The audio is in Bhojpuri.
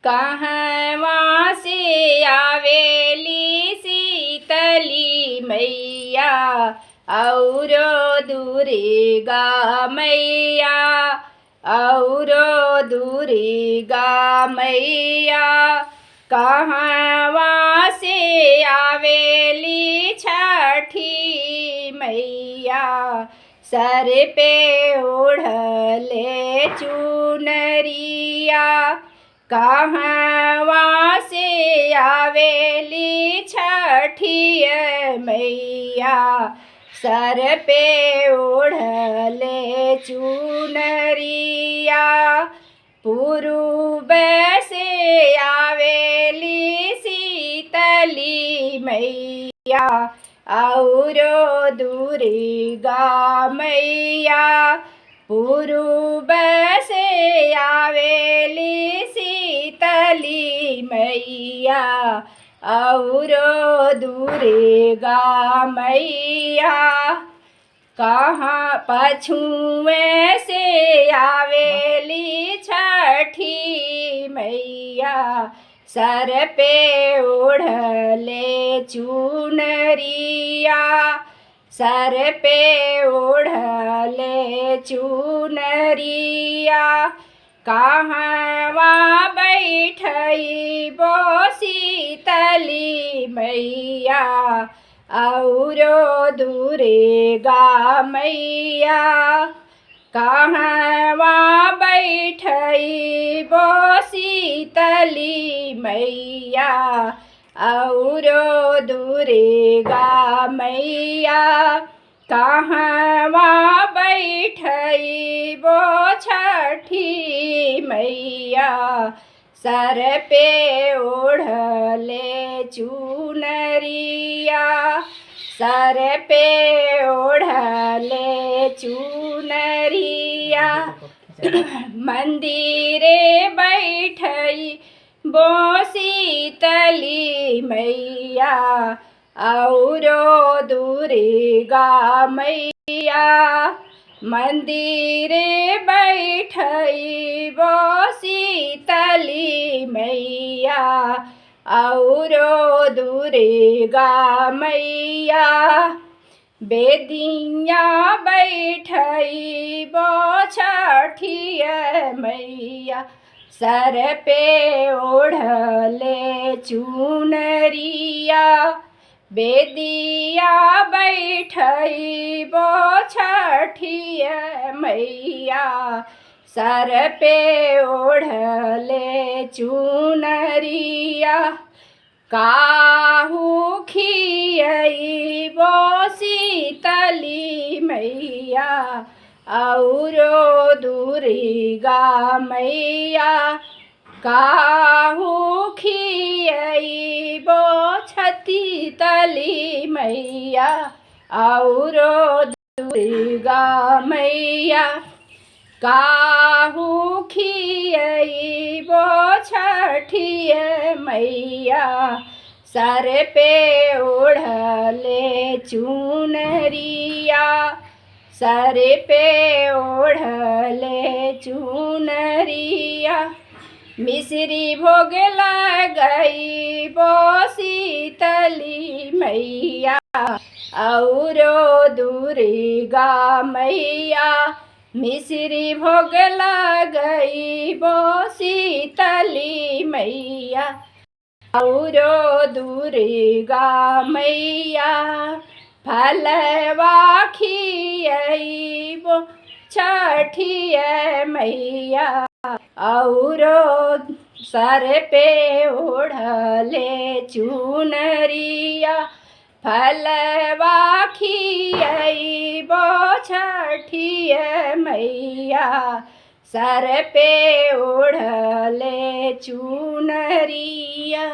कहवा से आवेली शीतली मैया और दुर्गा मैया और दुर्गा मैया। कहवा से आवेली छठी मैया सर पे ओढ़ले चुनरिया। कहवा से आवेली छठी मैया सर पे ओढ़ले चुनरिया। पूर्व से आवेली शीतली मैया और दुर्गा मैया। पूर्व से आवेली शीतली मैया और दुर्गा मैया। कहाँ पछुए से आवेली छठी मैया सर पे ओढ़ले चुनरिया। सर पे ओढ़ले चुनरिया। कहवा बैठई बो शीतली मैया और दुर्गा मैया। कहवा बैठई बो शीतली मैया और दुर्गा मैया। कहवा बैठई बो छठी मैया सर पे ओढ़ले चुनरिया। सर पे ओढ़ले चुनरिया। मंदिरे बैठई बो शीतली मैया और दुर्गा मैया। मंदिरे बैठई बो शीतली मैया और दुर्गा मैया। बेदिया बैठई बो छठी मैया सर पे ओढ़ले चुनरिया। बेदिया बैठई बो छठी मैया सर पे ओढ़ले चुनरिया। काहू खियई बो शीतली मैया और दुर्गा मैया। काहू खियई बो शीतली मैया और दुर्गा मैया। काहू खियई बो छठी मैया सर पे ओढ़ले चुनरिया। सर पे ओढ़ले चुनरिया। मिश्री भोग लगई बो शीतली मैया और दुर्गा मैया। मिश्री भोग लगई बो शीतली मैया और दुर्गा मैया। फलवा खियई बो छठी मैया और सर पे ओढ़ले चुनरिया। फलवा खियई बो छठी मैया सर पे ओढ़ले चुनरिया।